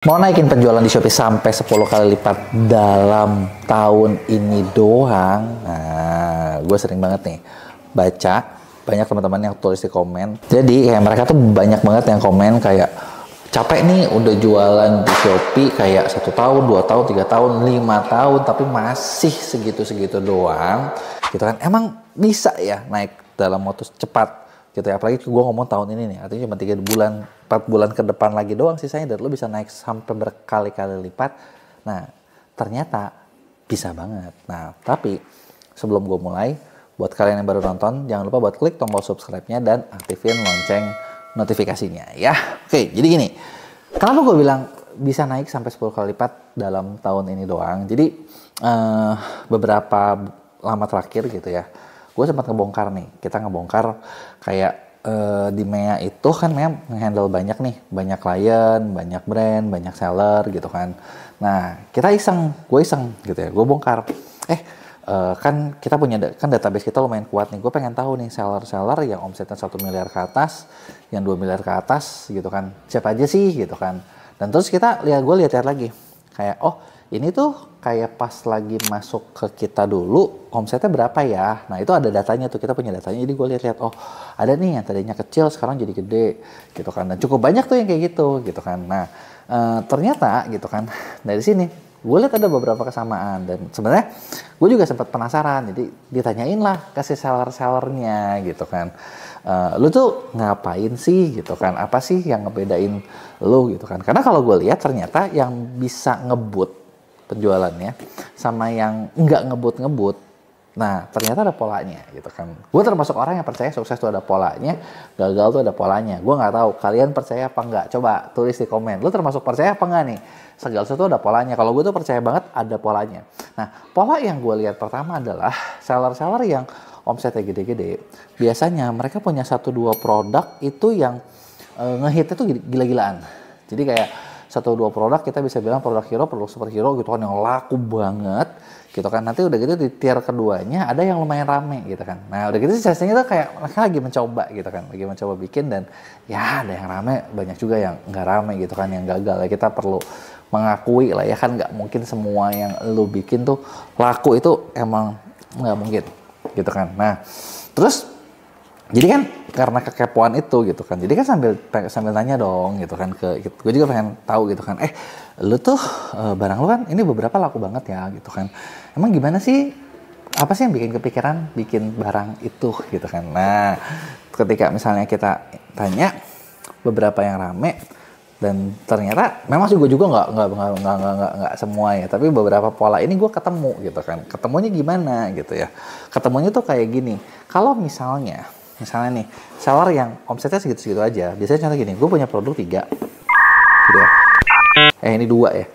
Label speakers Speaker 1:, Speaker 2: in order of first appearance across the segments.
Speaker 1: Mau naikin penjualan di Shopee sampai 10 kali lipat dalam tahun ini doang. Nah, gue sering banget nih baca banyak teman-teman yang tulis di komen. Jadi kayak mereka tuh banyak banget yang komen kayak capek nih udah jualan di Shopee kayak 1 tahun, 2 tahun, 3 tahun, 5 tahun tapi masih segitu-segitu doang. Gitu kan. Emang bisa ya naik dalam waktu cepat gitu ya, apalagi gue ngomong tahun ini nih, artinya cuma 3 bulan, 4 bulan ke depan lagi doang sisanya, dan lo bisa naik sampai berkali-kali lipat. Nah, ternyata bisa banget. Nah, tapi sebelum gue mulai, buat kalian yang baru nonton, jangan lupa buat klik tombol subscribe-nya dan aktifin lonceng notifikasinya ya. Oke, jadi gini, kenapa gue bilang bisa naik sampai 10 kali lipat dalam tahun ini doang? Jadi beberapa lama terakhir gitu ya, gue sempat ngebongkar nih, kita ngebongkar kayak di MEA itu kan MEA nge-handle banyak nih, banyak klien, banyak brand, banyak seller gitu kan. Nah, kita gue iseng gitu ya, gue bongkar. Kan kita punya, kan database kita lumayan kuat nih, gue pengen tahu nih seller-seller yang omsetnya 1 miliar ke atas, yang 2 miliar ke atas gitu kan, siapa aja sih gitu kan. Dan terus gue lihat lagi, kayak ini tuh kayak pas lagi masuk ke kita dulu, omsetnya berapa ya? Nah, itu ada datanya tuh, kita punya datanya. Jadi gue lihat ada nih yang tadinya kecil sekarang jadi gede gitu kan. Dan cukup banyak tuh yang kayak gitu kan. Nah, ternyata gitu kan, dari sini gue lihat ada beberapa kesamaan. Dan sebenarnya gue juga sempat penasaran, jadi ditanyain lah ke si seller-sellernya gitu kan. Lu tuh ngapain sih gitu kan? Apa sih yang ngebedain lu gitu kan? Karena kalau gue lihat ternyata yang bisa ngebut penjualannya sama yang nggak ngebut, nah ternyata ada polanya gitu kan. Gue termasuk orang yang percaya sukses itu ada polanya, gagal tuh ada polanya. Gue nggak tahu kalian percaya apa nggak, coba tulis di komen. Lu termasuk percaya apa nggak nih, segala sesuatu ada polanya? Kalau gue tuh percaya banget ada polanya. Nah, pola yang gue lihat pertama adalah seller-seller yang omsetnya gede-gede, biasanya mereka punya 1-2 produk itu yang ngehitnya tuh gila-gilaan. Jadi kayak 1-2 produk kita bisa bilang produk hero, produk superhero gitu kan, yang laku banget gitu kan. Nanti udah gitu di tier keduanya ada yang lumayan rame gitu kan. Nah, udah gitu biasanya tuh kayak mereka lagi mencoba gitu kan, lagi mencoba bikin, dan ya ada yang rame, banyak juga yang nggak rame gitu kan, yang gagal ya. Kita perlu mengakui lah ya, kan nggak mungkin semua yang lu bikin tuh laku, itu emang nggak mungkin gitu kan. Nah, terus jadi kan karena kekepoan itu gitu kan, jadi kan sambil nanya dong gitu kan, gue juga pengen tahu gitu kan, lu tuh barang lu kan ini beberapa laku banget ya gitu kan, emang gimana sih, apa sih yang bikin kepikiran bikin barang itu gitu kan. Nah, ketika misalnya kita tanya beberapa yang rame, dan ternyata memang sih gue juga nggak semua ya, tapi beberapa pola ini gue ketemu gitu kan. Ketemunya gimana gitu ya, ketemunya tuh kayak gini. Kalau misalnya nih seller yang omsetnya segitu-segitu aja, biasanya contoh gini, gue punya produk 3 gitu ya, ini 2 ya.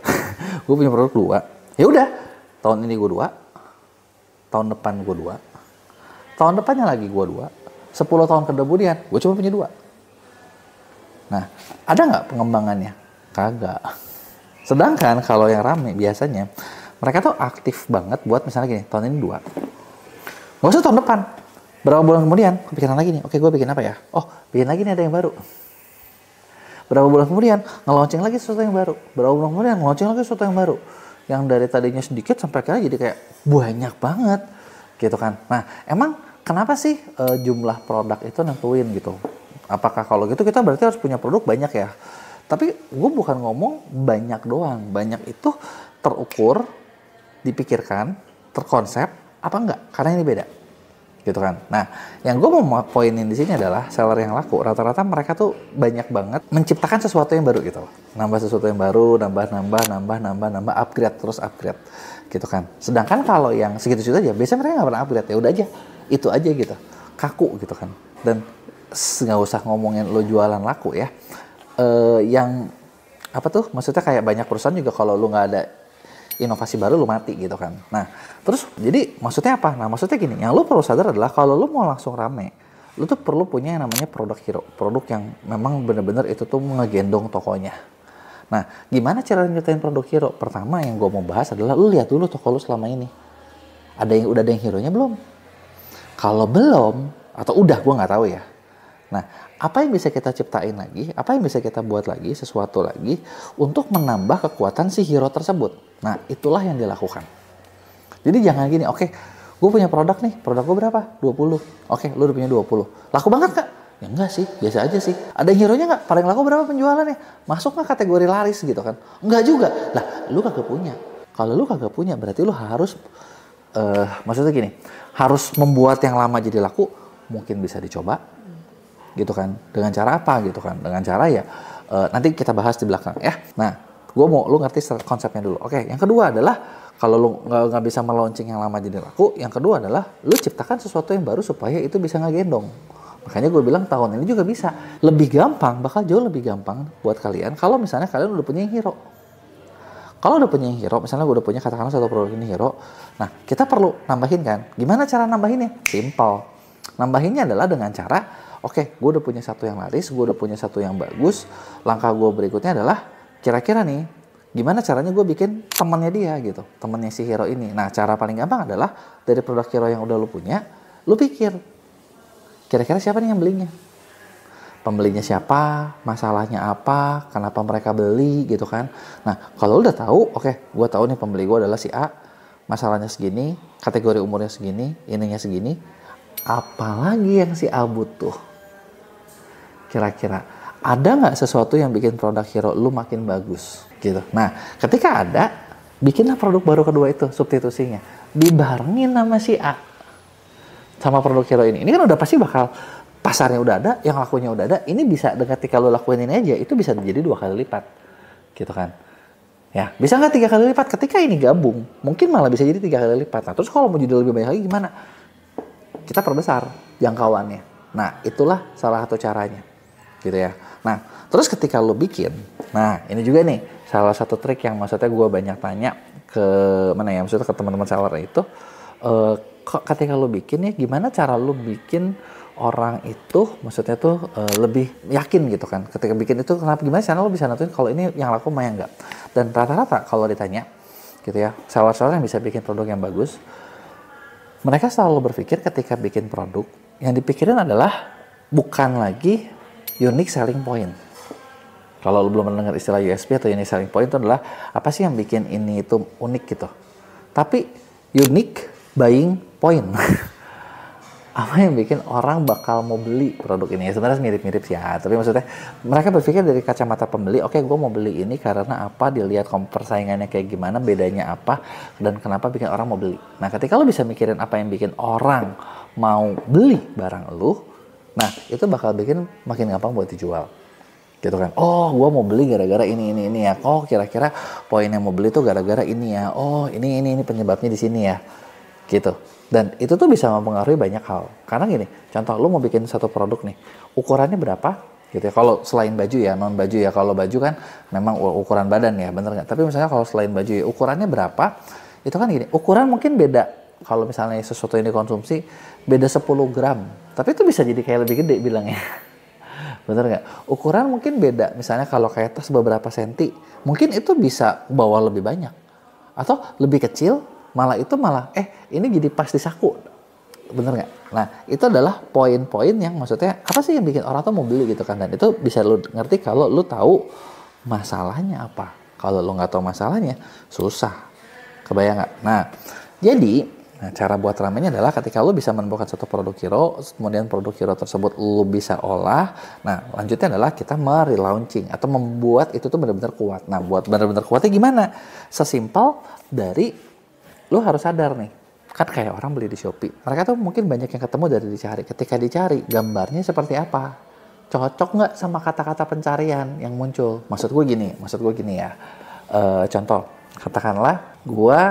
Speaker 1: Gue punya produk 2, ya udah, tahun ini gue 2, tahun depan gue 2, tahun depannya lagi gue 2, 10 tahun kemudian gue cuma punya 2. Nah, ada nggak pengembangannya? Kagak. Sedangkan kalau yang rame biasanya mereka tuh aktif banget buat misalnya gini, tahun ini 2, nggak usah tahun depan, berapa bulan kemudian kepikiran lagi nih, oke gue bikin apa ya? Bikin lagi nih, ada yang baru. Berapa bulan kemudian nge-launching lagi sesuatu yang baru. Berapa bulan kemudian nge-launching lagi sesuatu yang baru. Yang dari tadinya sedikit sampai akhirnya jadi kayak banyak banget gitu kan. Nah, emang kenapa sih jumlah produk itu nentuin gitu? Apakah kalau gitu kita berarti harus punya produk banyak ya? Tapi gue bukan ngomong banyak doang. Banyak itu terukur, dipikirkan, terkonsep apa enggak? Karena ini beda gitu kan. Nah, yang gue mau poinin di sini adalah seller yang laku, rata-rata mereka tuh banyak banget menciptakan sesuatu yang baru gitu. Nambah sesuatu yang baru, nambah, upgrade gitu kan. Sedangkan kalau yang segitu-segitu aja, biasanya mereka nggak pernah upgrade, ya udah aja, itu aja gitu, kaku gitu kan. Dan nggak usah ngomongin lo jualan laku ya, yang apa tuh, maksudnya kayak banyak perusahaan juga kalau lo nggak ada inovasi baru lu mati gitu kan. Nah, terus jadi maksudnya apa? Nah, maksudnya gini, yang lu perlu sadar adalah kalau lu mau langsung rame, lu tuh perlu punya yang namanya produk hero, produk yang memang bener-bener itu tuh ngegendong tokonya. Nah, gimana cara nyeritain produk hero? Pertama yang gue mau bahas adalah lu lihat dulu toko lu selama ini, udah ada yang hero-nya belum? Kalau belum, atau udah, gue nggak tahu ya. Nah, apa yang bisa kita ciptain lagi, apa yang bisa kita buat lagi, sesuatu lagi untuk menambah kekuatan si hero tersebut. Nah, itulah yang dilakukan. Jadi jangan gini, oke, gue punya produk nih, produk gue berapa? 20. Oke, lu udah punya 20. Laku banget nggak? Ya enggak sih, biasa aja sih. Ada hero-nya nggak? Paling laku berapa penjualannya? Masuk nggak kategori laris gitu kan? Enggak juga. Lah, lu kagak punya. Kalau lu kagak punya, berarti lu harus, maksudnya gini, harus membuat yang lama jadi laku, mungkin bisa dicoba, gitu kan? Dengan cara apa gitu kan? Dengan cara ya, nanti kita bahas di belakang ya. Nah, gue mau lu ngerti konsepnya dulu. Oke, yang kedua adalah, kalau lu nggak bisa melaunching yang lama jadi laku, yang kedua adalah lu ciptakan sesuatu yang baru supaya itu bisa ngegendong. Makanya gue bilang tahun ini juga bisa. Lebih gampang, bakal jauh lebih gampang buat kalian kalau misalnya kalian udah punya yang hero. Kalau udah punya yang hero, misalnya gue udah punya katakanlah satu produk ini hero, nah kita perlu nambahin kan. Gimana cara nambahinnya? Simple. Nambahinnya adalah dengan cara, oke, gue udah punya satu yang laris, gue udah punya satu yang bagus. Langkah gue berikutnya adalah, kira-kira nih, gimana caranya gue bikin temannya dia gitu, temannya si hero ini. Nah, cara paling gampang adalah dari produk hero yang udah lu punya, lu pikir, kira-kira siapa nih yang belinya? Pembelinya siapa? Masalahnya apa? Kenapa mereka beli gitu kan? Nah, kalau lu udah tahu, oke, gue tahu nih pembeli gue adalah si A, masalahnya segini, kategori umurnya segini, ininya segini, apalagi yang si A butuh? Kira-kira ada nggak sesuatu yang bikin produk hero lu makin bagus gitu? Nah, ketika ada, bikinlah produk baru kedua itu, substitusinya dibarengin sama si A sama produk hero ini. Ini kan udah pasti bakal, pasarnya udah ada, yang lakunya udah ada. Ini bisa ketika lo lakuin ini aja, itu bisa jadi 2 kali lipat gitu kan. Ya, bisa nggak 3 kali lipat? Ketika ini gabung, mungkin malah bisa jadi 3 kali lipat. Nah, terus kalau mau jadi lebih banyak lagi gimana? Kita perbesar jangkauannya. Nah, itulah salah satu caranya gitu ya. Nah, terus ketika lo bikin, nah ini juga nih salah satu trik yang maksudnya gue banyak tanya ke mana ya, maksudnya ke teman-teman seller itu, ketika lo bikin ya, gimana cara lo bikin orang itu maksudnya tuh lebih yakin gitu kan. Ketika bikin itu, kenapa, gimana cara lo bisa nentuin kalau ini yang laku mah yang enggak. Dan rata-rata kalau ditanya gitu ya, seller-seller yang bisa bikin produk yang bagus, mereka selalu berpikir ketika bikin produk, yang dipikirin adalah bukan lagi unique selling point. Kalau lo belum pernah dengar istilah USP atau unique selling point, itu adalah apa sih yang bikin ini itu unik gitu. Tapi unique buying point. Apa yang bikin orang bakal mau beli produk ini? Ya sebenarnya mirip-mirip sih ya, tapi maksudnya mereka berpikir dari kacamata pembeli, oke, gue mau beli ini karena apa, dilihat persaingannya kayak gimana, bedanya apa, dan kenapa bikin orang mau beli. Nah, ketika lo bisa mikirin apa yang bikin orang mau beli barang lu, nah itu bakal bikin makin gampang buat dijual. Gitu kan. Oh, gue mau beli gara-gara ini ya. Oh, kira-kira poin yang mau beli tuh gara-gara ini ya. Oh, ini penyebabnya di sini ya. Gitu. Dan itu tuh bisa mempengaruhi banyak hal. Karena gini, contoh lu mau bikin satu produk nih, ukurannya berapa? Gitu ya. Kalau selain baju ya, non baju ya. Kalau baju kan memang ukuran badan ya, bener nggak? Tapi misalnya kalau selain baju ya, ukurannya berapa? Itu kan gini, ukuran mungkin beda. Kalau misalnya sesuatu yang dikonsumsi beda 10 gram. Tapi itu bisa jadi kayak lebih gede bilangnya. Bener nggak? Ukuran mungkin beda. Misalnya kalau kayak tas beberapa senti, mungkin itu bisa bawa lebih banyak. Atau lebih kecil, malah ini jadi pas di saku. Bener nggak? Nah, itu adalah poin-poin yang maksudnya apa sih yang bikin orang tuh mau beli gitu kan. Dan itu bisa lu ngerti kalau lu tahu masalahnya apa. Kalau lu nggak tahu masalahnya, susah. Kebayang nggak? Nah, jadi cara buat ramenya adalah ketika lu bisa menemukan satu produk hero, kemudian produk hero tersebut lu bisa olah. Nah, lanjutnya adalah kita relaunching atau membuat itu tuh benar-benar kuat. Nah, buat benar-benar kuatnya gimana? Sesimpel dari lu harus sadar nih, kan kayak orang beli di Shopee. Mereka tuh mungkin banyak yang ketemu dari dicari. Ketika dicari, gambarnya seperti apa? Cocok nggak sama kata-kata pencarian yang muncul? Maksud gue gini ya. Contoh, katakanlah gue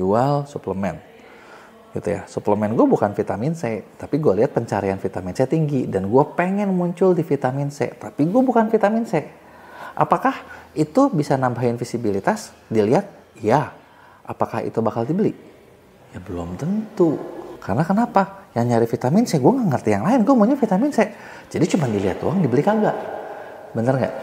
Speaker 1: jual suplemen. Gitu ya, suplemen gue bukan vitamin C, tapi gue lihat pencarian vitamin C tinggi dan gue pengen muncul di vitamin C, tapi gue bukan vitamin C. Apakah itu bisa nambahin visibilitas? Dilihat, ya. Apakah itu bakal dibeli? Ya belum tentu. Karena kenapa? Yang nyari vitamin C, gue nggak ngerti yang lain, gue maunya vitamin C. Jadi cuma dilihat doang, dibeli kagak. Bener nggak?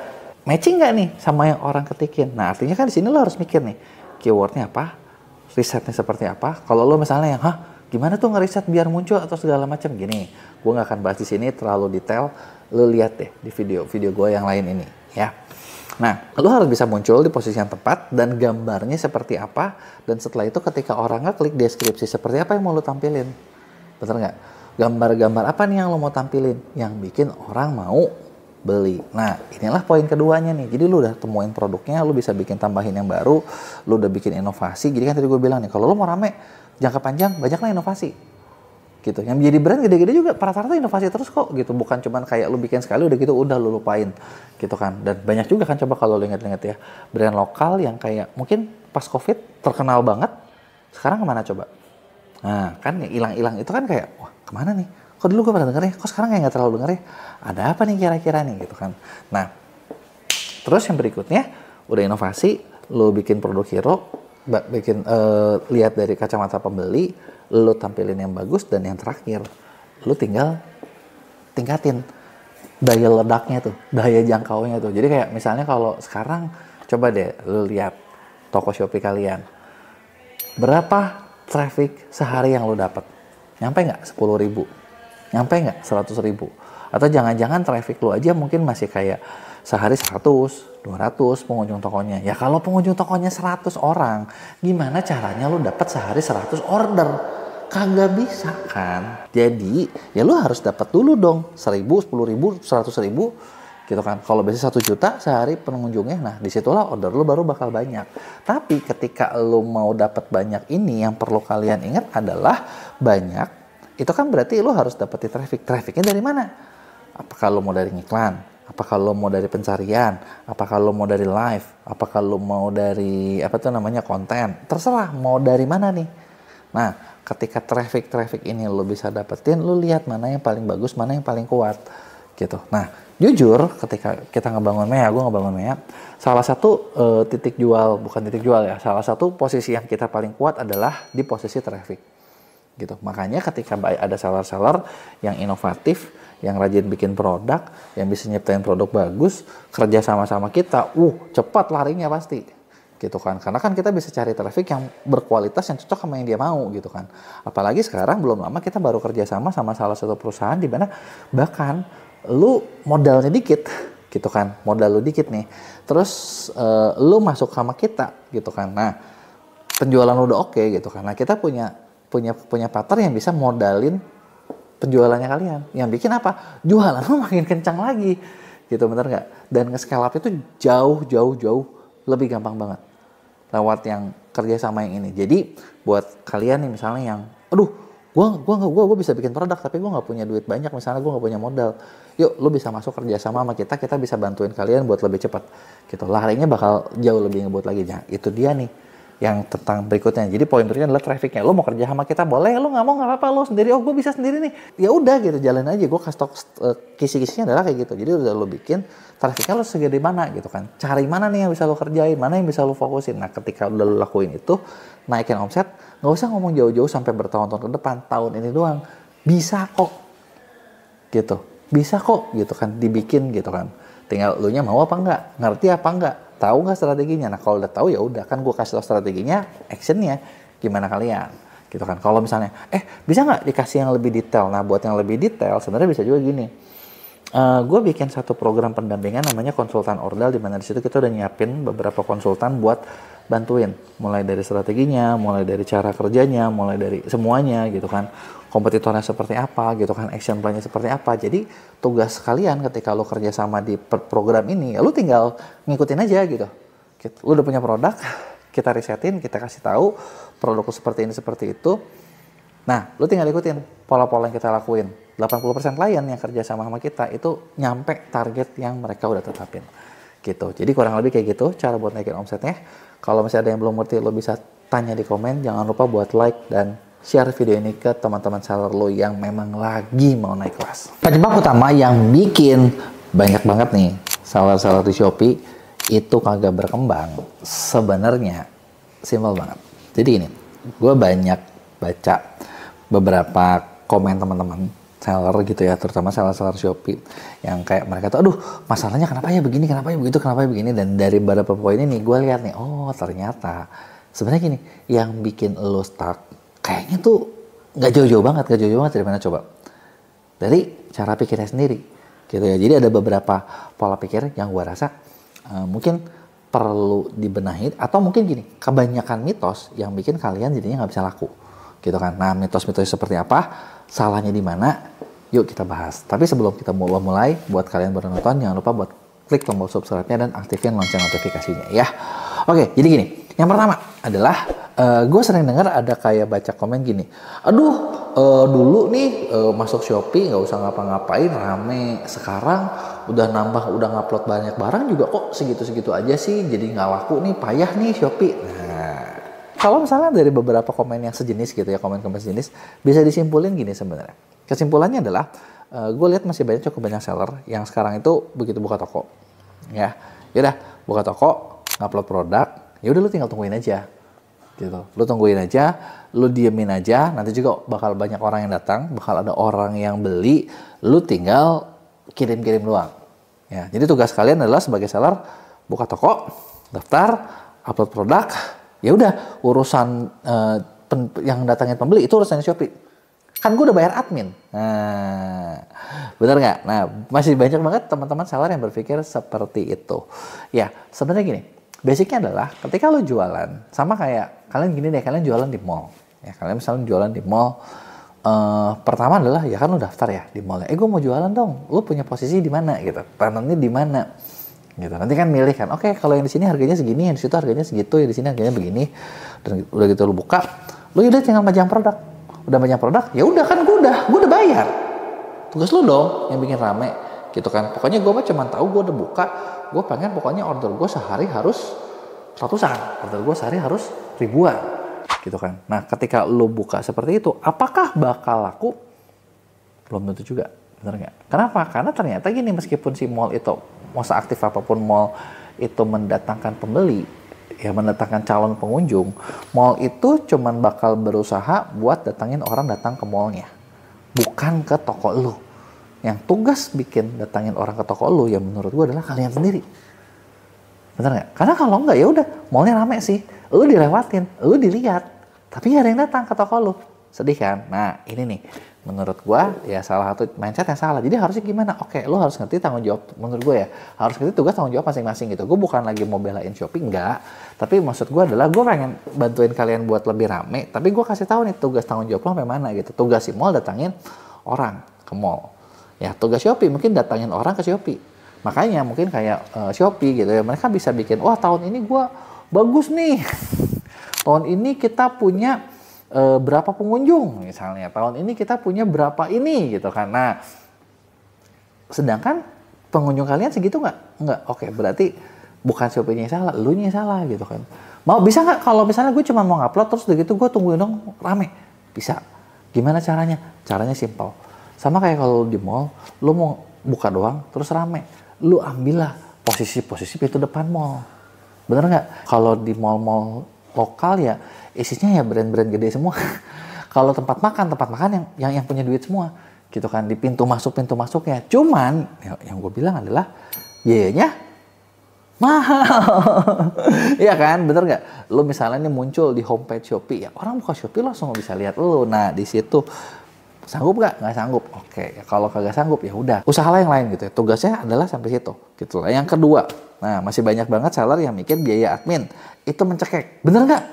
Speaker 1: Matching nggak nih sama yang orang ketikin? Nah, artinya kan di sini lo harus mikir nih, keywordnya apa? Risetnya seperti apa? Kalau lo misalnya yang, Gimana tuh ngeriset biar muncul atau segala macam gini. Gue nggak akan bahas di sini terlalu detail. Lu lihat deh di video gue yang lain ini ya. Nah, lu harus bisa muncul di posisi yang tepat dan gambarnya seperti apa. Dan setelah itu ketika orang ngeklik deskripsi seperti apa yang mau lu tampilin. Betul nggak? Gambar-gambar apa nih yang lu mau tampilin? Yang bikin orang mau beli. Nah, inilah poin keduanya nih. Jadi lu udah temuin produknya, lu bisa bikin tambahin yang baru, lu udah bikin inovasi. Jadi kan tadi gue bilang nih, kalau lu mau rame, jangka panjang, banyaklah inovasi. Gitu. Yang menjadi brand gede-gede juga, rata-rata inovasi terus kok gitu. Bukan cuman kayak lu bikin sekali udah gitu, udah lu lupain. Gitu kan. Dan banyak juga kan coba kalau lu inget-inget ya, brand lokal yang kayak mungkin pas COVID terkenal banget, sekarang kemana coba? Nah, kan hilang-hilang itu kan kayak, wah kemana nih? Kok dulu gue pernah denger ya, kok sekarang kayak nggak terlalu denger ya? Ada apa nih kira-kira nih gitu kan. Nah, terus yang berikutnya, udah inovasi, lu bikin produk hero, bikin lihat dari kacamata pembeli, lu tampilin yang bagus, dan yang terakhir, lu tinggal tingkatin daya ledaknya tuh, daya jangkaunya tuh. Jadi kayak misalnya kalau sekarang, coba deh lu lihat toko Shopee kalian. Berapa traffic sehari yang lu dapat? Nyampe nggak 10.000? Nyampe nggak 100.000? Atau jangan-jangan traffic lu aja mungkin masih kayak sehari 100, 200 pengunjung tokonya. Ya kalau pengunjung tokonya 100 orang, gimana caranya lu dapat sehari 100 order? Kagak bisa kan? Jadi ya lu harus dapat dulu dong 1.000, 10.000, 100.000 gitu kan. Kalau biasanya 1 juta sehari pengunjungnya, nah disitulah order lu baru bakal banyak. Tapi ketika lu mau dapat banyak ini, yang perlu kalian ingat adalah banyak itu kan berarti lu harus dapetin traffic. Trafficnya dari mana? Apakah lu mau dari iklan? Apakah lu mau dari pencarian? Apakah lu mau dari live? Apakah lu mau dari konten? Terserah mau dari mana nih. Nah, ketika traffic ini lu bisa dapetin, lu lihat mana yang paling bagus, mana yang paling kuat gitu. Nah, jujur ketika kita ngebangun Mea, gue ngebangun Mea, salah satu salah satu posisi yang kita paling kuat adalah di posisi traffic. Gitu. Makanya ketika ada seller-seller yang inovatif, yang rajin bikin produk, yang bisa nyiptain produk bagus, kerja sama-sama kita, cepat larinya pasti. Gitu kan. Karena kan kita bisa cari traffic yang berkualitas, yang cocok sama yang dia mau gitu kan. Apalagi sekarang belum lama kita baru kerja sama salah satu perusahaan di mana bahkan lu modalnya dikit gitu kan. Modal lu dikit nih. Terus lu masuk sama kita gitu kan. Nah, penjualan lu udah oke gitu kan. Nah, kita punya partner yang bisa modalin penjualannya kalian. Yang bikin apa? Jualan lu makin kencang lagi. Gitu, bener nggak? Dan nge-scale up itu jauh lebih gampang banget. Lewat yang kerja sama yang ini. Jadi, buat kalian nih misalnya yang, gue bisa bikin produk tapi gue nggak punya duit banyak, misalnya gue nggak punya modal. Yuk, lu bisa masuk kerja sama kita bisa bantuin kalian buat lebih cepat. Gitu. Larinya bakal jauh lebih ngebut lagi. Nah, itu dia nih yang tentang berikutnya. Jadi poin berikutnya adalah trafficnya. Lo mau kerja sama kita boleh, lo nggak mau nggak apa-apa, lo sendiri. Oh, gue bisa sendiri nih. Ya udah gitu, jalan aja. Gue kasih tau kisi-kisinya adalah kayak gitu. Jadi udah lo bikin trafficnya lo segede mana gitu kan. Cari mana nih yang bisa lo kerjain, mana yang bisa lo fokusin. Nah, ketika udah lo lakuin itu, naikin omset, nggak usah ngomong jauh-jauh sampai bertahun-tahun ke depan. Tahun ini doang bisa kok. Gitu, bisa kok gitu kan, dibikin gitu kan. Tinggal lu nya mau apa enggak, ngerti apa enggak, tahu nggak strateginya. Nah, kalau udah tahu ya udah kan gue kasih tau strateginya, actionnya gimana kalian gitu kan. Kalau misalnya bisa nggak dikasih yang lebih detail. Nah, buat yang lebih detail sebenarnya bisa juga gini, gue bikin satu program pendampingan namanya konsultan ordal, di mana di situ kita udah nyiapin beberapa konsultan buat bantuin mulai dari strateginya, mulai dari cara kerjanya, mulai dari semuanya gitu kan, kompetitornya seperti apa gitu kan, action plan-nya seperti apa. Jadi tugas kalian ketika lo kerja sama di program ini ya lo tinggal ngikutin aja gitu. Lo udah punya produk, kita risetin, kita kasih tahu produk lo seperti ini seperti itu. Nah, lo tinggal ikutin pola-pola yang kita lakuin. 80% klien yang kerja sama kita itu nyampe target yang mereka udah tetapin. Gitu. Jadi kurang lebih kayak gitu cara buat naikin omsetnya. Kalau misalnya ada yang belum ngerti, lo bisa tanya di komen. Jangan lupa buat like dan share video ini ke teman-teman seller lo yang memang lagi mau naik kelas. Penyebab utama yang bikin banyak banget nih seller-seller di Shopee itu kagak berkembang, sebenarnya simpel banget. Jadi ini, gue banyak baca beberapa komen teman-teman seller gitu ya, terutama seller-seller Shopee yang kayak mereka tuh, masalahnya kenapa ya begini, kenapa ya begitu, kenapa ya begini. Dan dari beberapa poin ini gue lihat nih, ternyata sebenarnya gini, yang bikin lo stuck kayaknya tuh nggak jauh-jauh banget, dari mana coba? Dari cara pikirnya sendiri, gitu ya. Jadi ada beberapa pola pikir yang gue rasa mungkin perlu dibenahi, atau mungkin gini, kebanyakan mitos yang bikin kalian jadinya nggak bisa laku, gitu kan. Nah, mitos-mitos seperti apa, salahnya di mana? Yuk kita bahas. Tapi sebelum kita mulai, buat kalian baru nonton, jangan lupa buat klik tombol subscribe-nya dan aktifin lonceng notifikasinya ya. Oke, jadi gini. Yang pertama adalah gue sering dengar ada kayak baca komen gini. Aduh, dulu nih masuk Shopee nggak usah ngapa-ngapain, rame. Sekarang udah ngupload banyak barang juga kok segitu-segitu aja sih. Jadi nggak laku nih, payah nih Shopee. Nah, kalau misalnya dari beberapa komen yang sejenis gitu ya, komen-komen sejenis, bisa disimpulin gini sebenarnya. Kesimpulannya adalah gue lihat masih cukup banyak seller yang sekarang itu begitu buka toko, ya udah buka toko, ngupload produk, ya udah lu tinggal tungguin aja, gitu. Lu tungguin aja, lu diemin aja, nanti juga bakal banyak orang yang datang, bakal ada orang yang beli, lu tinggal kirim-kirim doang. Ya, jadi tugas kalian adalah sebagai seller buka toko, daftar, upload produk, ya udah urusan yang datangin pembeli itu urusan Shopee. Kan gue udah bayar admin. Nah, bener nggak? Nah, masih banyak banget teman-teman seller yang berpikir seperti itu. Ya, sebenarnya gini, basicnya adalah ketika lo jualan, sama kayak kalian gini deh, kalian jualan di mall. Ya, kalian misalnya jualan di mall, pertama adalah ya kan lo daftar ya di mall. Gue mau jualan dong. Lo punya posisi di mana gitu? Tanamnya di mana? Gitu. Nanti kan milih kan. Oke, kalau yang di sini harganya segini, yang di situ harganya segitu, yang di sini harganya begini. Dan udah gitu lo buka, lo udah tinggal majang produk. Udah banyak produk, ya udah kan gue udah bayar. Tugas lu dong yang bikin rame, gitu kan. Pokoknya gue mah cuma tahu gue udah buka, gue pengen pokoknya order gue sehari harus ratusan, order gue sehari harus ribuan, gitu kan. Nah, ketika lu buka seperti itu, apakah bakal laku? Belum tentu juga, bener nggak? Kenapa? Karena ternyata gini, meskipun si mall itu mau seaktif apapun mall itu mendatangkan pembeli, ya mendatangkan calon pengunjung, mall itu cuman bakal berusaha buat datangin orang datang ke mallnya, bukan ke toko lu. Yang tugas bikin datangin orang ke toko lu, ya menurut gua adalah kalian sendiri. Bener nggak? Karena kalau nggak ya udah, mallnya rame sih, lu dilewatin, lu dilihat, tapi nggak ada yang datang ke toko lu. Sedih kan? Nah, ini nih, menurut gua ya salah satu mindset yang salah. Jadi harusnya gimana? Oke, lu harus ngerti tanggung jawab, menurut gua ya, harus ngerti tugas tanggung jawab masing-masing gitu. Gua bukan lagi mau belain Shopee, enggak. Tapi maksud gua adalah gua pengen bantuin kalian buat lebih rame, tapi gua kasih tahu nih tugas tanggung jawab lo sampai mana gitu. Tugas si mall datangin orang ke mall. Ya, tugas Shopee mungkin datangin orang ke Shopee. Makanya mungkin kayak Shopee gitu ya, mereka bisa bikin, wah tahun ini gua bagus nih. Tahun ini kita punya berapa pengunjung misalnya, tahun ini kita punya berapa ini gitu kan. Nah, sedangkan pengunjung kalian segitu nggak, oke, berarti bukan Shopee-nya yang salah, lu nya yang salah gitu kan. Mau bisa nggak kalau misalnya gue cuma mau ngupload terus begitu gue tungguin dong rame? Bisa. Gimana caranya? Caranya simpel, sama kayak kalau di mall, lu mau buka doang terus rame, lu ambillah posisi pintu depan mall, bener nggak? Kalau di mall-mall lokal ya isinya ya brand-brand gede semua. Kalau tempat makan yang punya duit semua, gitu kan, di pintu masuknya. Cuman yang gue bilang adalah biayanya mahal. Iya kan, bener nggak? Lu misalnya ini muncul di homepage Shopee, ya orang buka Shopee langsung bisa lihat lu. Nah, di situ sanggup nggak? Nggak sanggup. Oke, ya kalau kagak sanggup ya udah, usahalah yang lain gitu ya. Tugasnya adalah sampai situ, gitu lah. Yang kedua, nah masih banyak banget seller yang mikir biaya admin itu mencekik. Bener nggak?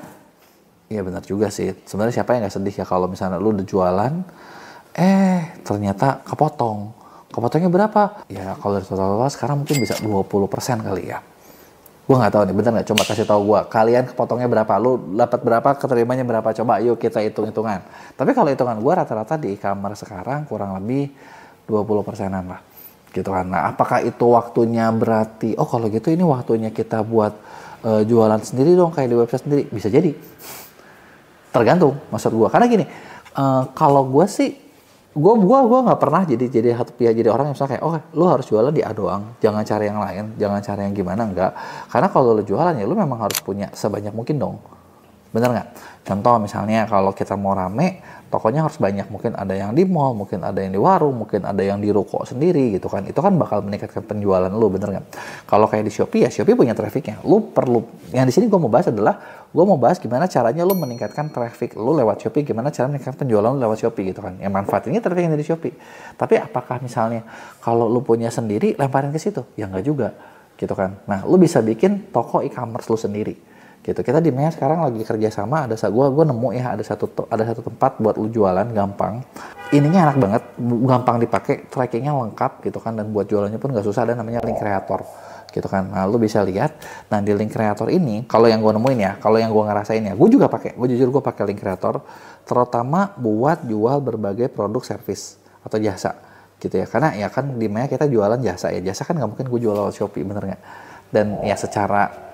Speaker 1: Iya benar juga sih. Sebenarnya siapa yang nggak sedih ya kalau misalnya lu udah jualan, ternyata kepotong. Kepotongnya berapa? Ya kalau dari total sekarang mungkin bisa 20% kali ya. Gue nggak tahu nih, bener nggak? Coba kasih tahu gue. Kalian kepotongnya berapa? Lu dapat berapa? Keterimanya berapa? Coba yuk kita hitung-hitungan. Tapi kalau hitungan gue rata-rata di e-commerce sekarang kurang lebih 20%-an lah. Gitu kan. Nah, apakah itu waktunya berarti, oh kalau gitu ini waktunya kita buat jualan sendiri dong kayak di website sendiri? Bisa jadi. Tergantung maksud gue. Karena gini, kalau gue sih, gue nggak pernah jadi orang yang misalnya kayak, oh lu harus jualan di A doang, jangan cari yang lain, jangan cari yang gimana, enggak. Karena kalau lu jualan ya lu memang harus punya sebanyak mungkin dong bener nggak? Contoh misalnya kalau kita mau rame, tokonya harus banyak, mungkin ada yang di mall, mungkin ada yang di warung, mungkin ada yang di ruko sendiri gitu kan. Itu kan bakal meningkatkan penjualan lu, bener nggak? Kalau kayak di Shopee ya, Shopee punya trafficnya. Lu perlu, yang di sini gue mau bahas adalah, gue mau bahas gimana caranya lu meningkatkan traffic lu lewat Shopee, gimana cara meningkatkan penjualan lu lewat Shopee gitu kan. Yang manfaatnya traffic yang dari Shopee. Tapi apakah misalnya kalau lu punya sendiri, lemparin ke situ? Ya nggak juga gitu kan. Nah, lu bisa bikin toko e-commerce lu sendiri. Gitu. Kita di Mea sekarang lagi kerja sama, ada gua nemu ya ada satu tempat buat lu jualan gampang. Ininya enak banget, gampang dipakai, trackingnya lengkap gitu kan, dan buat jualannya pun nggak susah, ada namanya link creator gitu kan. Nah, lu bisa lihat, nah di link creator ini, kalau yang gua nemuin ya, kalau yang gua ngerasain ya, gua juga pakai, gua jujur gua pakai link creator, terutama buat jual berbagai produk service atau jasa gitu ya. Karena ya kan di Mea kita jualan jasa ya, jasa kan nggak mungkin gua jual lewat Shopee, bener nggak? Dan ya secara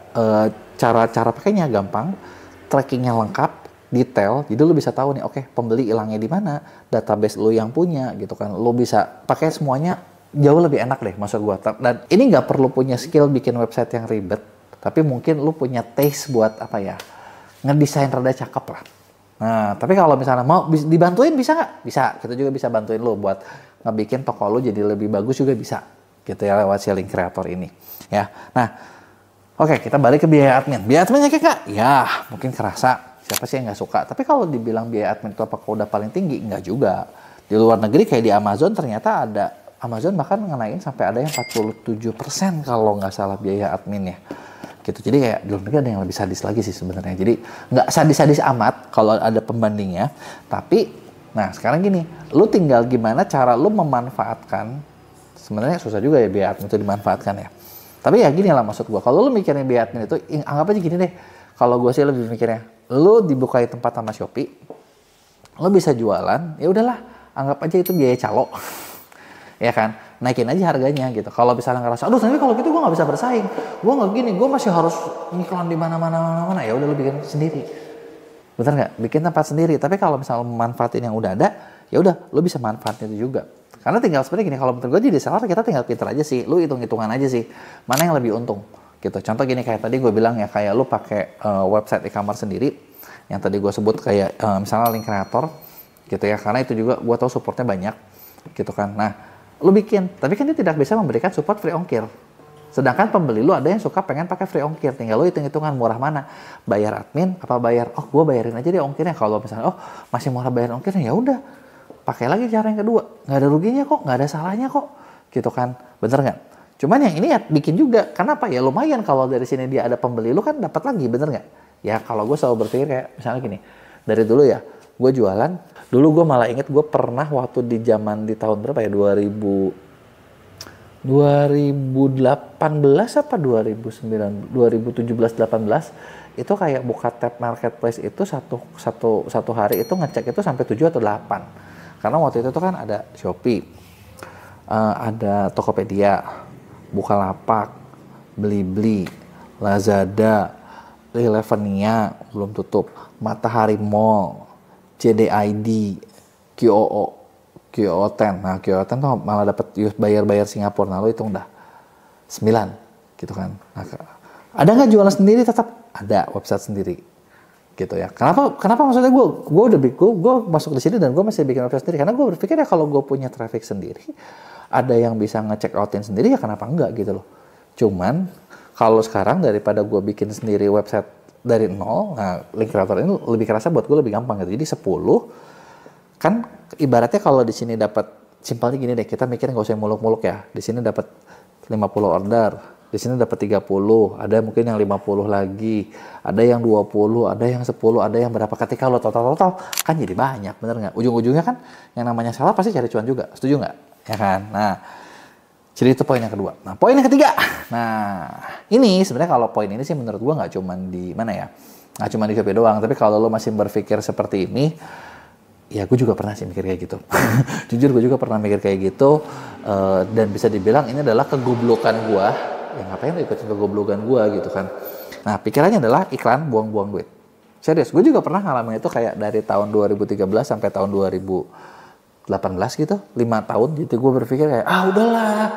Speaker 1: cara pakainya gampang, trackingnya lengkap, detail, jadi lu bisa tahu nih, oke, pembeli hilangnya di mana, database lu yang punya gitu kan, lu bisa pakai semuanya jauh lebih enak deh maksud gua. Dan ini nggak perlu punya skill bikin website yang ribet, tapi mungkin lu punya taste buat apa ya, ngedesain rada cakep lah. Nah, tapi kalau misalnya mau dibantuin bisa nggak? Bisa, kita juga bisa bantuin lu buat ngebikin toko lu jadi lebih bagus juga bisa, gitu ya, lewat si link creator ini, ya. Nah, oke, kita balik ke biaya admin. Biaya adminnya kayak nggak? Ya, mungkin kerasa. Siapa sih yang nggak suka? Tapi kalau dibilang biaya admin itu apakah udah paling tinggi? Nggak juga. Di luar negeri kayak di Amazon ternyata ada. Amazon bahkan ngenain sampai ada yang 47% kalau nggak salah biaya adminnya. Gitu. Jadi kayak di luar negeri ada yang lebih sadis lagi sih sebenarnya. Jadi nggak sadis-sadis amat kalau ada pembandingnya. Tapi, nah sekarang gini. Lu tinggal gimana cara lu memanfaatkan. Sebenarnya susah juga ya biaya admin itu dimanfaatkan ya. Tapi ya gini lah maksud gue, kalau lu mikirin biaya admin itu, anggap aja gini deh, kalau gue sih lebih mikirnya, lu dibukain tempat sama Shopee, lu bisa jualan, ya udahlah, anggap aja itu biaya calo, ya kan, naikin aja harganya gitu. Kalau misalnya ngerasa, aduh tapi kalau gitu gue nggak bisa bersaing, gue nggak gini, gue masih harus ngiklan di mana-mana, ya udah lu bikin sendiri, bener nggak? Bikin tempat sendiri. Tapi kalau misalnya manfaatin yang udah ada, ya udah, lu bisa manfaatin itu juga. Karena tinggal sebenarnya gini, kalau menurut gue jadi seller kita tinggal pinter aja sih, lu hitung-hitungan aja sih, mana yang lebih untung gitu. Contoh gini kayak tadi gue bilang ya, kayak lu pakai website e-commerce sendiri, yang tadi gue sebut kayak misalnya link creator gitu ya, karena itu juga gue tahu supportnya banyak gitu kan. Nah, lu bikin, tapi kan dia tidak bisa memberikan support free ongkir. Sedangkan pembeli lu ada yang suka pengen pakai free ongkir, tinggal lu hitung-hitungan murah mana, bayar admin apa bayar, oh gue bayarin aja deh ongkirnya. Kalau misalnya, oh masih murah bayar ongkirnya, ya udah pakai lagi cara yang kedua, nggak ada ruginya kok, nggak ada salahnya kok, gitu kan, bener nggak? Cuman yang ini ya bikin juga, kenapa ya lumayan kalau dari sini dia ada pembeli, lu kan dapat lagi, bener nggak? Ya kalau gue selalu berpikir kayak misalnya gini, dari dulu ya, gue jualan, dulu gue malah inget gue pernah waktu di zaman di tahun berapa ya, 2018 apa 2017-18 itu kayak buka tab marketplace itu satu hari itu ngecek itu sampai 7 atau 8. Karena waktu itu tuh kan ada Shopee, ada Tokopedia, Bukalapak, Blibli, Lazada, Elevenia belum tutup, Matahari Mall, JDID, QOO10. Nah, QOO10 tuh malah dapat bayar Singapura. Nah, lo hitung dah 9 gitu kan. Nah, ada nggak jualan sendiri? Tetap ada website sendiri. Gitu ya. Kenapa maksudnya gue masuk di sini dan gue masih bikin website sendiri, karena gue berpikir ya kalau gue punya traffic sendiri, ada yang bisa nge-check outin sendiri, ya kenapa enggak gitu loh. Cuman kalau sekarang daripada gue bikin sendiri website dari nol, nah link creator ini lebih kerasa buat gue, lebih gampang gitu. Jadi 10 kan ibaratnya kalau di sini dapat, simpelnya gini deh, kita mikir nggak usah muluk-muluk ya. Di sini dapat 50 order, di sini dapat 30, ada mungkin yang 50 lagi, ada yang 20, ada yang 10, ada yang berapa. Ketika lo total kan jadi banyak, bener nggak? Ujung-ujungnya kan yang namanya salah pasti cari cuan juga, setuju nggak? Ya kan? Nah, jadi itu poin yang kedua. Nah, poin yang ketiga. Nah, ini sebenarnya kalau poin ini sih menurut gua nggak cuma di mana ya? Nggak cuma di Shopee doang, tapi kalau lo masih berpikir seperti ini, ya gue juga pernah sih mikir kayak gitu. Jujur gue juga pernah mikir kayak gitu, dan bisa dibilang ini adalah kegoblokan gue. Ya ngapain lo ikutin kegoblokan gue gitu kan. Nah pikirannya adalah iklan buang-buang duit. Serius, gue juga pernah ngalamin itu kayak dari tahun 2013 sampai tahun 2018 gitu, 5 tahun gitu. Gue berpikir kayak, udahlah,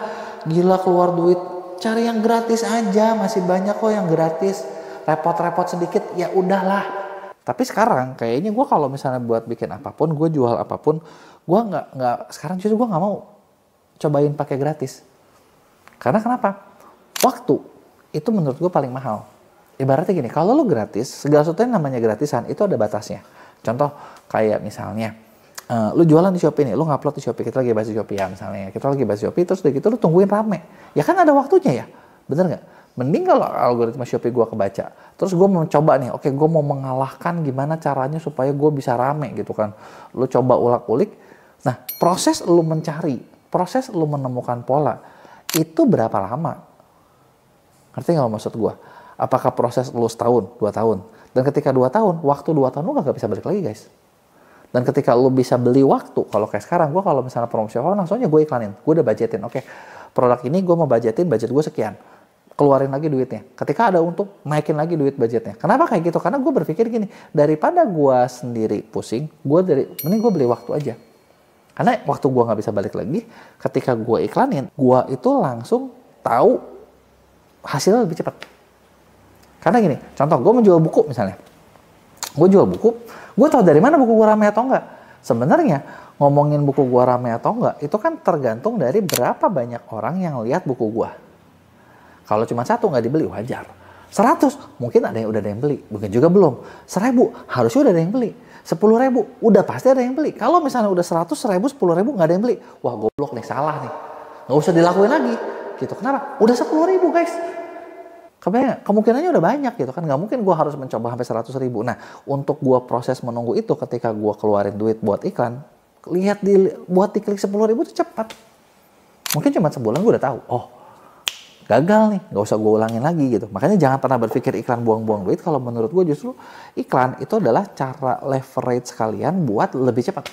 Speaker 1: gila keluar duit, cari yang gratis aja, masih banyak kok yang gratis. Repot-repot sedikit, ya udahlah. Tapi sekarang kayaknya gue kalau misalnya buat bikin apapun, gue jual apapun, gue nggak sekarang justru gue nggak mau cobain pakai gratis. Karena kenapa? Waktu itu menurut gue paling mahal. Ibaratnya gini, kalau lo gratis, segala sesuatu yang namanya gratisan itu ada batasnya. Contoh kayak misalnya, lu jualan di Shopee nih, lu ngupload di Shopee, kita lagi bahas di Shopee ya misalnya, kita lagi bahas di Shopee, terus udah gitu lu tungguin rame. Ya kan ada waktunya ya, bener nggak? Mending kalau algoritma Shopee gue kebaca, terus gue mau coba nih, oke gue mau mengalahkan gimana caranya supaya gue bisa rame gitu kan. Lu coba ulak-ulik, nah proses lu mencari, proses lu menemukan pola, itu berapa lama? Ngerti nggak maksud gue? Apakah proses lu setahun, 2 tahun? Dan ketika 2 tahun, waktu 2 tahun lu gak bisa balik lagi guys. Dan ketika lu bisa beli waktu, kalau kayak sekarang, gue kalau misalnya promosi apa, langsung aja gue iklanin. Gue udah budgetin, oke, produk ini gue mau budgetin, budget gue sekian. Keluarin lagi duitnya. Ketika ada untung, naikin lagi duit budgetnya. Kenapa kayak gitu? Karena gue berpikir gini, daripada gue sendiri pusing, mending gue beli waktu aja. Karena waktu gue gak bisa balik lagi, ketika gue iklanin, gue itu langsung tahu hasilnya lebih cepat. Karena gini, contoh gue menjual buku misalnya. Gue jual buku, gue tahu dari mana buku gue rame atau enggak. Sebenarnya ngomongin buku gue rame atau enggak, itu kan tergantung dari berapa banyak orang yang lihat buku gue. Kalau cuma 1 nggak dibeli, wajar. 100, mungkin ada yang beli. Mungkin juga belum. 1000, harusnya udah ada yang beli. 10.000, udah pasti ada yang beli. Kalau misalnya udah 100, 1000, 10.000 nggak ada yang beli. Wah goblok nih, salah nih. Nggak usah dilakuin lagi. Gitu. Kenapa? Udah 10.000 guys. Kebayang, kemungkinannya udah banyak gitu kan. Nggak mungkin gue harus mencoba sampai 100.000. Nah, untuk gue proses menunggu itu ketika gue keluarin duit buat iklan, buat diklik 10.000 itu cepat. Mungkin cuma sebulan gue udah tahu, oh gagal nih, nggak usah gue ulangin lagi gitu. Makanya jangan pernah berpikir iklan buang-buang duit. Kalau menurut gue justru iklan itu adalah cara leverage kalian buat lebih cepat.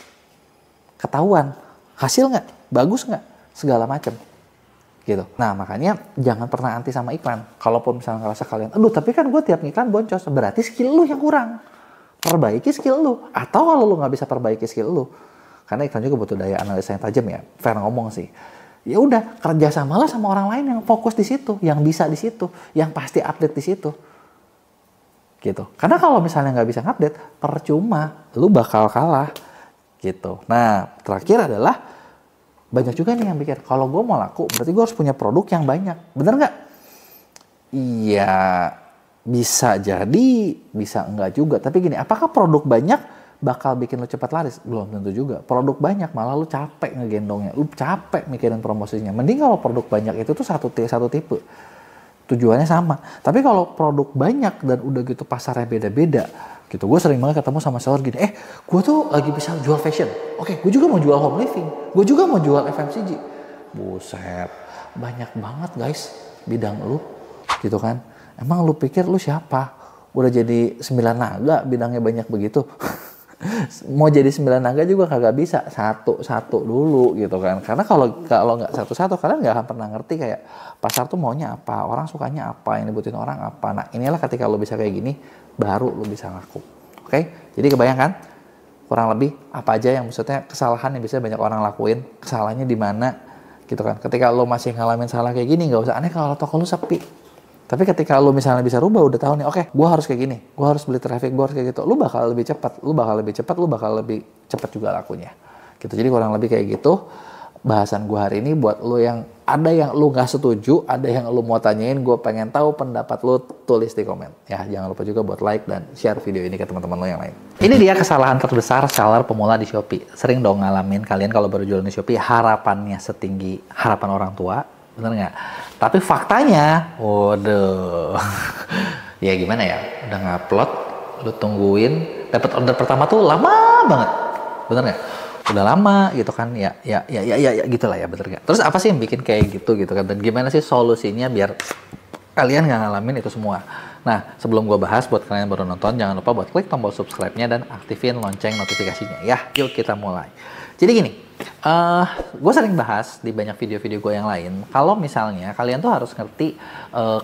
Speaker 1: Ketahuan, hasil nggak, bagus nggak, segala macam. Gitu. Nah makanya jangan pernah anti sama iklan. Kalaupun misalnya ngerasa kalian, aduh tapi kan gue tiap iklan boncos, berarti skill lu yang kurang. Perbaiki skill lu. Atau kalau lu nggak bisa perbaiki skill lu, karena iklan juga butuh daya analisa yang tajam ya. Fair ngomong sih. Ya udah, kerjasamalah sama orang lain yang fokus di situ, yang bisa di situ, yang pasti update di situ. Gitu. Karena kalau misalnya nggak bisa update, percuma, lu bakal kalah. Gitu. Nah terakhir adalah banyak juga nih yang pikir, kalau gue mau laku, berarti gue harus punya produk yang banyak. Bener nggak? Iya, bisa jadi, bisa enggak juga. Tapi gini, apakah produk banyak bakal bikin lo cepat laris? Belum tentu juga. Produk banyak, malah lo capek ngegendongnya. Lo capek mikirin promosinya. Mending kalau produk banyak itu tuh satu tipe. Tujuannya sama. Tapi kalau produk banyak dan udah gitu pasarnya beda-beda, gitu. Gue sering banget ketemu sama seller gini, gue tuh lagi bisa jual fashion. Oke, gue juga mau jual home living. Gue juga mau jual FMCG. Buset, banyak banget guys bidang lu. Gitu kan. Emang lu pikir lu siapa? Udah jadi 9 naga bidangnya banyak begitu. Mau jadi 9 naga juga kagak bisa. Satu-satu dulu gitu kan. Karena kalau nggak satu-satu, kalian nggak akan pernah ngerti kayak pasar tuh maunya apa, orang sukanya apa, yang dibutuhin orang apa. Nah inilah ketika lu bisa kayak gini, baru lu bisa laku. Oke? Jadi kebayangkan kurang lebih apa aja yang maksudnya kesalahan yang bisa banyak orang lakuin, kesalahannya di mana gitu kan. Ketika lu masih ngalamin salah kayak gini, nggak usah aneh kalau toko lu sepi. Tapi ketika lu misalnya bisa rubah, udah tahu nih, oke, gue harus kayak gini, gue harus beli traffic, gue harus kayak gitu, lu bakal lebih cepat, lu bakal lebih cepat juga lakunya. Gitu. Jadi kurang lebih kayak gitu bahasan gue hari ini. Buat lu yang ada yang lu nggak setuju, ada yang lu mau tanyain, gue pengen tahu pendapat lu, tulis di komen. Ya, jangan lupa juga buat like dan share video ini ke teman-teman lo yang lain. Ini dia kesalahan terbesar seller pemula di Shopee. Sering dong ngalamin kalian kalau baru jualan di Shopee, harapannya setinggi harapan orang tua, bener nggak? Tapi faktanya, waduh, ya gimana ya? Udah ngupload, lu tungguin, dapat order pertama tuh lama banget, bener nggak? Udah lama gitu kan, ya gitulah ya, bener nggak? Terus apa sih yang bikin kayak gitu kan? Dan gimana sih solusinya biar kalian nggak ngalamin itu semua? Nah, sebelum gue bahas, buat kalian yang baru nonton, jangan lupa buat klik tombol subscribe-nya dan aktifin lonceng notifikasinya ya. Yuk kita mulai. Jadi gini, gue sering bahas di banyak video-video gue yang lain, kalau misalnya kalian tuh harus ngerti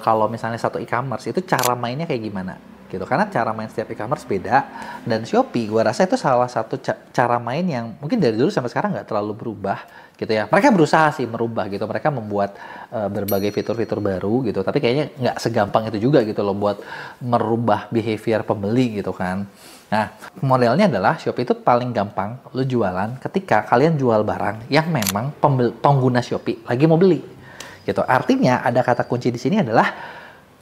Speaker 1: kalau misalnya satu e-commerce itu cara mainnya kayak gimana. gitu. Karena cara main setiap e-commerce beda, dan Shopee gue rasa itu salah satu cara main yang mungkin dari dulu sampai sekarang nggak terlalu berubah gitu ya. Mereka berusaha sih merubah gitu, mereka membuat berbagai fitur-fitur baru gitu, tapi kayaknya nggak segampang itu juga gitu loh buat merubah behavior pembeli gitu kan. Nah, modelnya adalah Shopee itu paling gampang lo jualan ketika kalian jual barang yang memang pengguna Shopee lagi mau beli gitu. Artinya ada kata kunci di sini adalah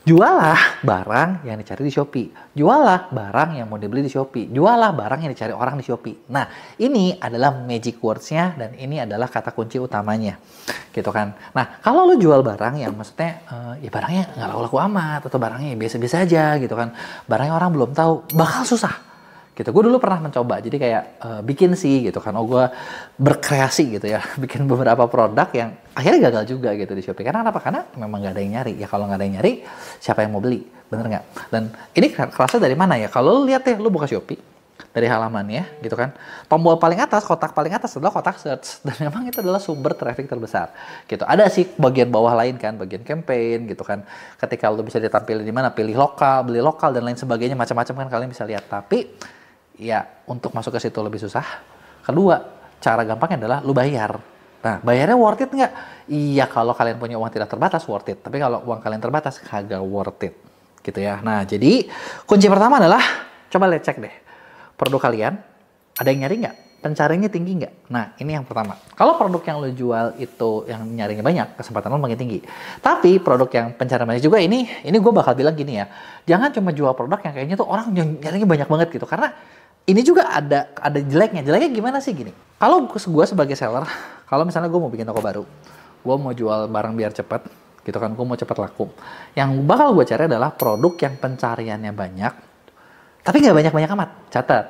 Speaker 1: jualah barang yang dicari di Shopee. Jualah barang yang mau dibeli di Shopee. Jualah barang yang dicari orang di Shopee. Nah, ini adalah magic words-nya dan ini adalah kata kunci utamanya. Gitu kan. Nah, kalau lo jual barang yang maksudnya ya barangnya nggak laku-laku amat atau barangnya biasa-biasa aja gitu kan. Barangnya orang belum tahu, bakal susah. Gitu. Gue dulu pernah mencoba, jadi kayak bikin sih gitu kan. Gue berkreasi gitu ya, bikin beberapa produk yang akhirnya gagal juga gitu di Shopee. Karena apa? Karena memang nggak ada yang nyari. Ya kalau nggak ada yang nyari, siapa yang mau beli? Bener nggak? Dan ini kerasa dari mana ya? Kalau lu lihat deh, lu buka Shopee, dari halamannya gitu kan, tombol paling atas, kotak paling atas adalah kotak search, dan memang itu adalah sumber traffic terbesar gitu. Ada sih bagian bawah lain kan, bagian campaign gitu kan, ketika lu bisa ditampilin di mana, pilih lokal, beli lokal dan lain sebagainya, macam-macam kan kalian bisa lihat. Tapi ya untuk masuk ke situ lebih susah. Kedua, cara gampangnya adalah lu bayar. Nah, bayarnya worth it nggak? Iya, kalau kalian punya uang tidak terbatas worth it, tapi kalau uang kalian terbatas kagak worth it gitu ya. Nah, jadi kunci pertama adalah coba lihat, cek deh produk kalian, ada yang nyari nggak? Pencariannya tinggi nggak? Nah, ini yang pertama. Kalau produk yang lo jual itu yang nyarinya banyak, kesempatan lo makin tinggi. Tapi produk yang pencarian banyak juga, ini gue bakal bilang gini ya, jangan cuma jual produk yang kayaknya tuh orang nyarinya banyak banget gitu. Karena ini juga ada jeleknya. Jeleknya gimana sih gini? Kalau gue sebagai seller, kalau misalnya gue mau bikin toko baru, gue mau jual barang biar cepet, gitu kan, gue mau cepet laku. Yang bakal gue cari adalah produk yang pencariannya banyak, tapi nggak banyak-banyak amat. Catat.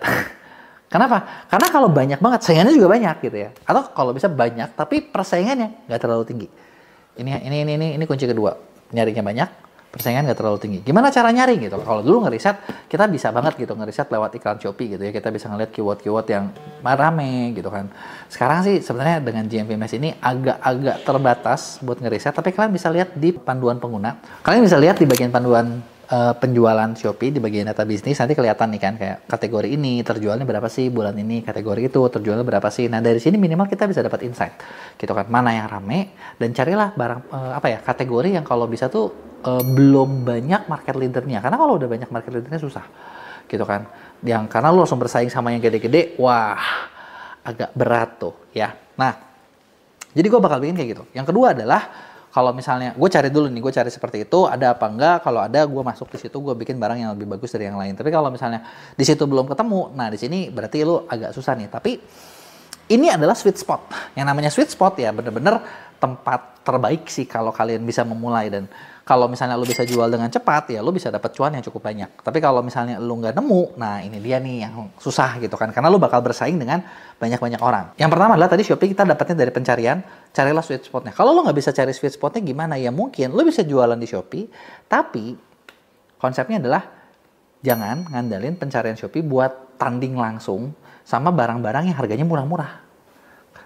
Speaker 1: Kenapa? Karena kalau banyak banget, saingannya juga banyak gitu ya. Atau kalau bisa banyak, tapi persaingannya nggak terlalu tinggi. Ini kunci kedua. Nyarinya banyak, persaingan nggak terlalu tinggi. Gimana cara nyari gitu? Kalau dulu ngeriset, kita bisa banget gitu ngeriset lewat iklan Shopee gitu ya. Kita bisa ngeliat keyword-keyword yang rame gitu kan. Sekarang sih sebenarnya dengan GMP Mesh ini agak-agak terbatas buat ngeriset, tapi kalian bisa lihat di panduan pengguna. Kalian bisa lihat di bagian panduan penjualan Shopee, di bagian data bisnis, nanti kelihatan nih kan, kayak kategori ini terjualnya berapa sih bulan ini, kategori itu terjualnya berapa sih. Nah, dari sini minimal kita bisa dapat insight gitu kan, mana yang rame, dan carilah barang kategori yang kalau bisa tuh belum banyak market leadernya. Karena kalau udah banyak market leadernya susah gitu kan, yang karena lo langsung bersaing sama yang gede-gede, wah agak berat tuh ya. Nah, jadi gue bakal bikin kayak gitu. Yang kedua adalah, kalau misalnya gue cari dulu nih, gue cari seperti itu, ada apa enggak, kalau ada gue masuk di situ, gue bikin barang yang lebih bagus dari yang lain. Tapi kalau misalnya di situ belum ketemu, nah di sini berarti lo agak susah nih. Tapi ini adalah sweet spot. Yang namanya sweet spot ya bener-bener tempat terbaik sih kalau kalian bisa memulai. Dan kalau misalnya lo bisa jual dengan cepat, ya lo bisa dapat cuan yang cukup banyak. Tapi kalau misalnya lo nggak nemu, nah ini dia nih yang susah gitu kan. Karena lo bakal bersaing dengan banyak-banyak orang. Yang pertama adalah tadi Shopee kita dapatnya dari pencarian, carilah sweet spotnya. Kalau lo nggak bisa cari sweet spotnya gimana? Ya mungkin lo bisa jualan di Shopee, tapi konsepnya adalah jangan ngandalin pencarian Shopee buat tanding langsung sama barang-barang yang harganya murah-murah.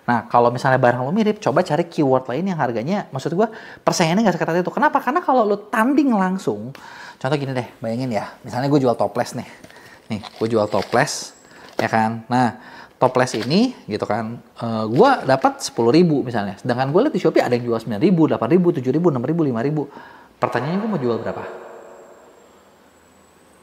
Speaker 1: Nah, kalau misalnya barang lo mirip, coba cari keyword lain yang harganya, maksud gue, persaingannya nggak seketat itu. Kenapa? Karena kalau lo tanding langsung, contoh gini deh, bayangin ya, misalnya gue jual toples nih. Nih, gue jual toples, ya kan? Nah, toples ini, gitu kan, gue dapat 10.000 misalnya. Sedangkan gue lihat di Shopee ada yang jual 9.000, 8.000, 7.000, 6.000, 5.000. Pertanyaannya gue mau jual berapa?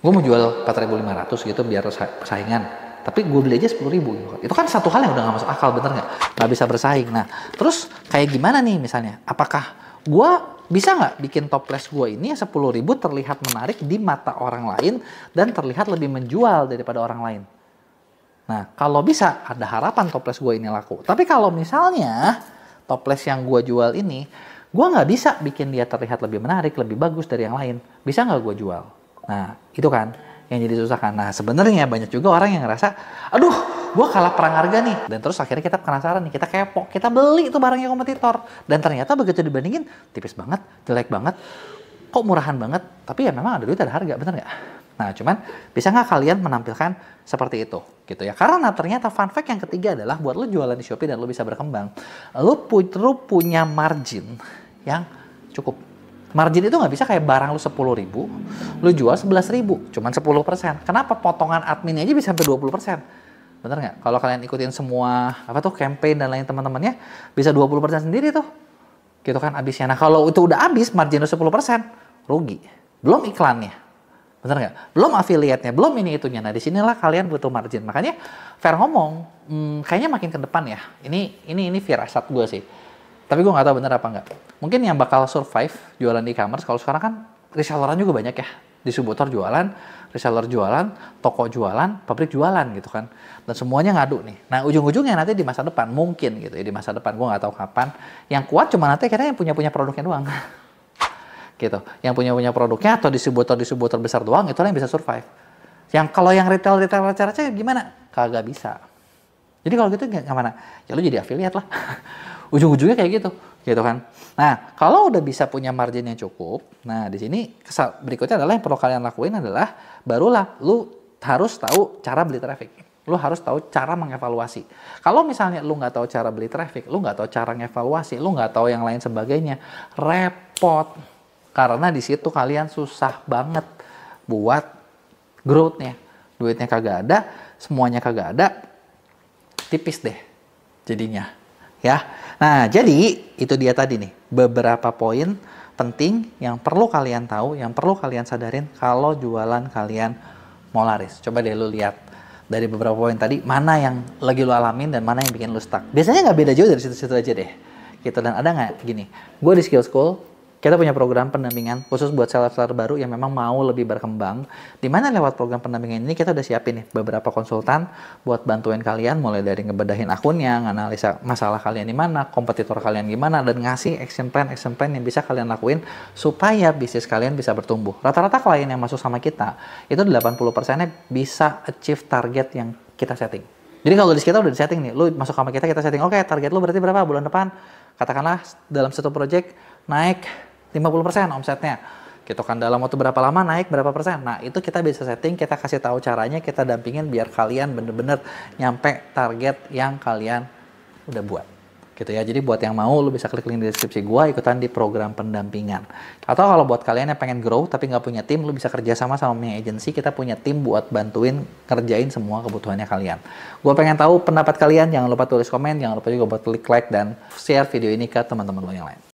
Speaker 1: Gue mau jual 4.500 gitu biar saingan. Tapi gue beli aja 10.000 gitu. Itu kan satu hal yang udah gak masuk akal, bener nggak? Nggak bisa bersaing. Nah, terus kayak gimana nih misalnya? Apakah gue bisa nggak bikin toples gue ini 10.000 terlihat menarik di mata orang lain dan terlihat lebih menjual daripada orang lain? Nah, kalau bisa, ada harapan toples gue ini laku. Tapi kalau misalnya toples yang gue jual ini, gue nggak bisa bikin dia terlihat lebih menarik, lebih bagus dari yang lain. Bisa nggak gue jual? Nah, itu kan yang jadi susah kan. Nah, sebenarnya banyak juga orang yang ngerasa, aduh, gue kalah perang harga nih. Dan terus akhirnya kita penasaran nih, kita kepo, kita beli itu barangnya kompetitor. Dan ternyata begitu dibandingin, tipis banget, jelek banget, kok murahan banget. Tapi ya memang ada duit, ada harga, bener nggak? Nah, cuman bisa nggak kalian menampilkan seperti itu gitu ya? Karena ternyata fun fact yang ketiga adalah buat lo jualan di Shopee dan lo bisa berkembang, lo punya margin yang cukup. Margin itu nggak bisa kayak barang lu 10.000, lu jual 11.000, cuman 10%. Kenapa potongan adminnya aja bisa sampai 20%? Bener nggak? Kalau kalian ikutin semua campaign dan lain teman-temannya, bisa 20% sendiri tuh. Gitu kan abisnya. Nah kalau itu udah abis, margin lu 10%, rugi. Belum iklannya. Bener nggak? Belum affiliate-nya, belum ini itunya. Nah disinilah kalian butuh margin. Makanya fair ngomong, kayaknya makin ke depan ya. Ini firasat gue sih. Tapi gue nggak tahu bener apa nggak. Mungkin yang bakal survive jualan di e-commerce, kalau sekarang kan reselleran juga banyak ya. Distributor jualan, reseller jualan, toko jualan, pabrik jualan gitu kan. Dan semuanya ngadu nih. Nah ujung-ujungnya nanti di masa depan, mungkin gitu ya, di masa depan, gue nggak tahu kapan. Yang kuat cuma nanti kayaknya yang punya produknya doang. Gitu. Yang punya produknya atau distributor besar doang, itulah yang bisa survive. Kalau yang retail gimana? Kagak bisa. Jadi kalau gitu nggak mana? Ya lu jadi affiliate lah. Ujung-ujungnya kayak gitu kan. Nah, kalau udah bisa punya margin yang cukup, nah di sini berikutnya adalah yang perlu kalian lakuin adalah barulah lu harus tahu cara beli traffic. Lu harus tahu cara mengevaluasi. Kalau misalnya lu nggak tahu cara beli traffic, lu nggak tahu cara ngevaluasi, lu nggak tahu yang lain sebagainya, repot. Karena di situ kalian susah banget buat growth-nya. Duitnya kagak ada, semuanya kagak ada, tipis deh jadinya. Ya, nah jadi itu dia tadi nih beberapa poin penting yang perlu kalian tahu, yang perlu kalian sadarin kalau jualan kalian mau laris. Coba deh lu lihat dari beberapa poin tadi mana yang lagi lu alamin dan mana yang bikin lu stuck. Biasanya nggak beda jauh dari situ-situ aja deh. Gitu. Dan ada nggak gini? Gue di Skill School kita punya program pendampingan khusus buat seller-seller baru yang memang mau lebih berkembang. Dimana lewat program pendampingan ini kita udah siapin nih beberapa konsultan buat bantuin kalian mulai dari ngebedahin akunnya, nganalisa masalah kalian di mana, kompetitor kalian gimana, dan ngasih action plan yang bisa kalian lakuin supaya bisnis kalian bisa bertumbuh. Rata-rata klien yang masuk sama kita itu 80%-nya bisa achieve target yang kita setting. Jadi kalau di kita udah di setting nih, lu masuk sama kita setting, oke, target lu berarti berapa bulan depan? Katakanlah dalam satu project naik 50% omsetnya. Gitu kan, dalam waktu berapa lama naik berapa persen. Nah itu kita bisa setting, kita kasih tahu caranya, kita dampingin biar kalian bener-bener nyampe target yang kalian udah buat. Gitu ya, jadi buat yang mau lu bisa klik link di deskripsi gua, ikutan di program pendampingan. Atau kalau buat kalian yang pengen grow tapi nggak punya tim, lu bisa kerja sama punya agency, kita punya tim buat bantuin kerjain semua kebutuhannya kalian. Gua pengen tahu pendapat kalian, jangan lupa tulis komen, jangan lupa juga buat klik like dan share video ini ke teman-teman lo yang lain.